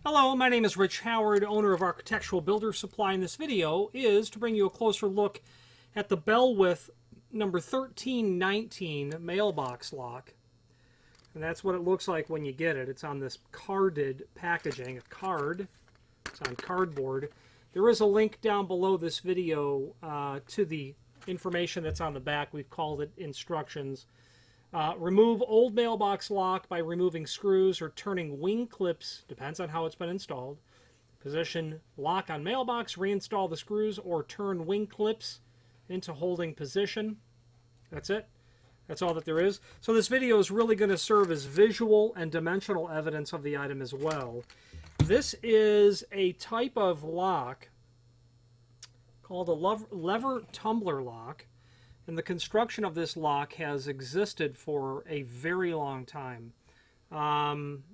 Hello, my name is Rich Howard, owner of Architectural Builder Supply, and this video is to bring you a closer look at the Belwith number 1319 mailbox lock. And that's what it looks like when you get it. It's on this carded packaging, a card. It's on cardboard. There is a link down below this video to the information that's on the back. We've called it instructions. Remove old mailbox lock by removing screws or turning wing clips, depends on how it's been installed. Position lock on mailbox, reinstall the screws, or turn wing clips into holding position. That's it. That's all that there is. So this video is really going to serve as visual and dimensional evidence of the item as well. This is a type of lock called a lever tumbler lock. And the construction of this lock has existed for a very long time. I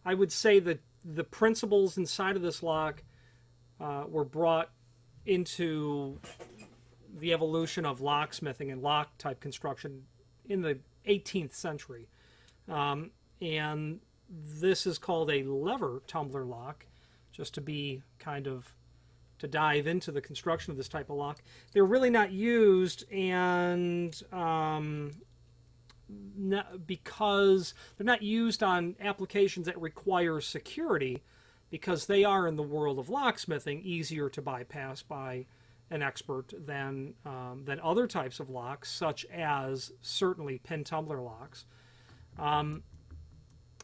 would say that the principles inside of this lock were brought into the evolution of locksmithing and lock type construction in the 18th century. And this is called a lever tumbler lock, just to be kind of to dive into the construction of this type of lock. They're really not used, and because they're not used on applications that require security, because they are, in the world of locksmithing, easier to bypass by an expert than other types of locks, such as certainly pin tumbler locks.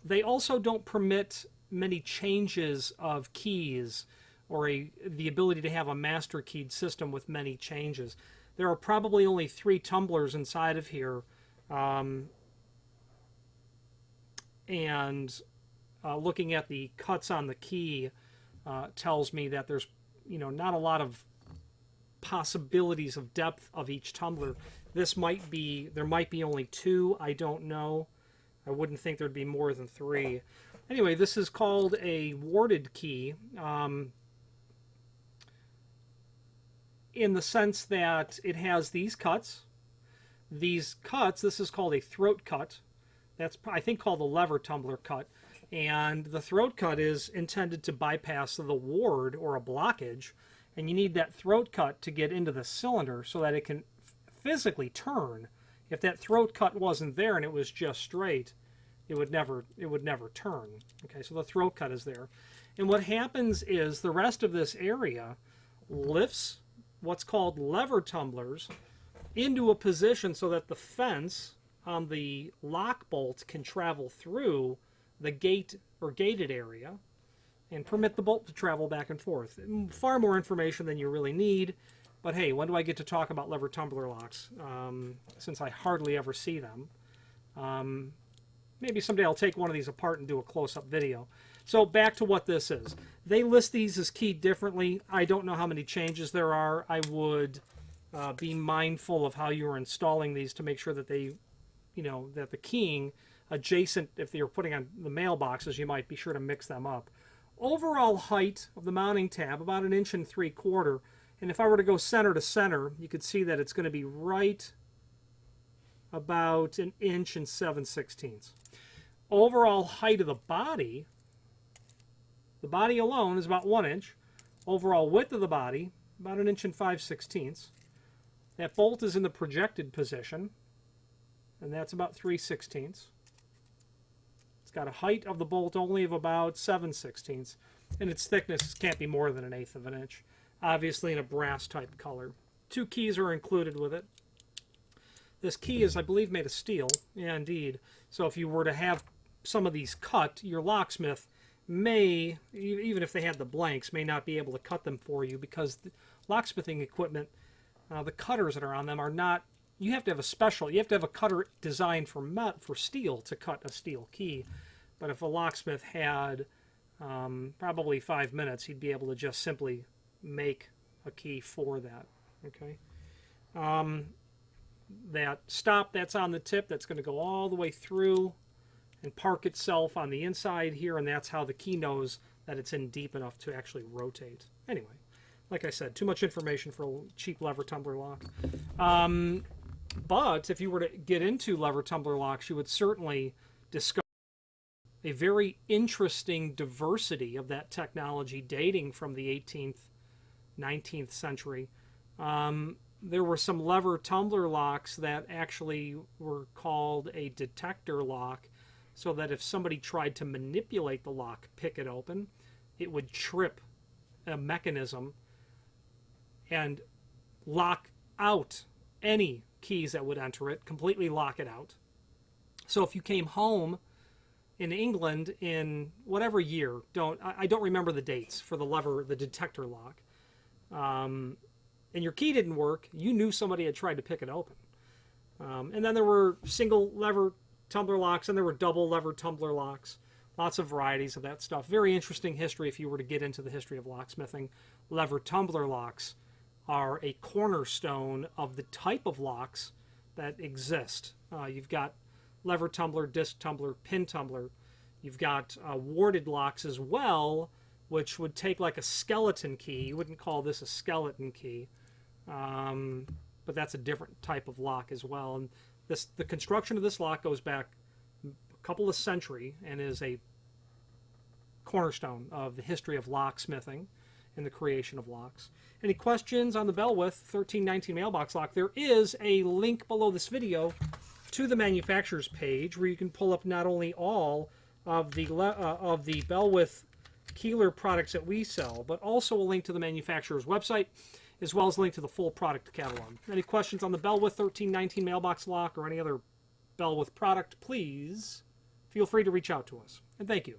They also don't permit many changes of keys, or the ability to have a master keyed system with many changes. There are probably only 3 tumblers inside of here, and looking at the cuts on the key tells me that there's not a lot of possibilities of depth of each tumbler. There might be only 2. I don't know. I wouldn't think there'd be more than 3. Anyway, this is called a warded key. In the sense that it has these cuts. This is called a throat cut. That's, I think, called a lever tumbler cut. And the throat cut is intended to bypass the ward or a blockage. And you need that throat cut to get into the cylinder so that it can physically turn. If that throat cut wasn't there and it was just straight, it would never turn. Okay, so the throat cut is there. And what happens is the rest of this area lifts what's called lever tumblers into a position so that the fence on the lock bolt can travel through the gate or gated area and permit the bolt to travel back and forth. Far more information than you really need, but hey, when do I get to talk about lever tumbler locks? Since I hardly ever see them. Maybe someday I'll take one of these apart and do a close-up video. So back to what this is. They list these as keyed differently. I don't know how many changes there are. I would be mindful of how you're installing these to make sure that they, that the keying adjacent, if you're putting on the mailboxes, you might be sure to mix them up. Overall height of the mounting tab, about 1.75 inches. And if I were to go center to center, you could see that it's going to be right about 1.7 inches. Overall height of the body alone is about 1 inch. Overall width of the body, about 1.5 inches. That bolt is in the projected position, and that's about 3/16. It's got a height of the bolt only of about 7/16, and its thickness can't be more than 1/8 of an inch. Obviously in a brass type color. 2 keys are included with it. This key is, I believe, made of steel. Yeah, indeed. So if you were to have some of these cut, your locksmith may, even if they had the blanks, may not be able to cut them for you, because the locksmithing equipment, the cutters that are on them are not, you have to have a cutter designed for steel to cut a steel key. But if a locksmith had probably 5 minutes, he'd be able to just simply make a key for that. Okay. That stop that's on the tip, that's going to go all the way through and park itself on the inside here, and that's how the key knows that it's in deep enough to actually rotate. Anyway, like I said, too much information for a cheap lever tumbler lock. But if you were to get into lever tumbler locks, you would certainly discover a very interesting diversity of that technology dating from the 18th, 19th century. There were some lever tumbler locks that actually were called a detector lock, so that if somebody tried to manipulate the lock, pick it open, it would trip a mechanism and lock out any keys that would enter it, completely lock it out. So if you came home in England in whatever year, I don't remember the dates for the detector lock, and your key didn't work, you knew somebody had tried to pick it open. And then there were single lever tumbler locks, and there were double lever tumbler locks. Lots of varieties of that stuff. Very interesting history if you were to get into the history of locksmithing. Lever tumbler locks are a cornerstone of the type of locks that exist. You've got lever tumbler, disc tumbler, pin tumbler. You've got warded locks as well, which would take like a skeleton key. You wouldn't call this a skeleton key, but that's a different type of lock as well. And the construction of this lock goes back a couple of centuries and is a cornerstone of the history of locksmithing and the creation of locks. Any questions on the Belwith 1319 mailbox lock? There is a link below this video to the manufacturer's page where you can pull up not only all of the Belwith Keeler products that we sell, but also a link to the manufacturer's website, as well as a link to the full product catalog. Any questions on the Belwith 1319 mailbox lock or any other Belwith product, please feel free to reach out to us. And thank you.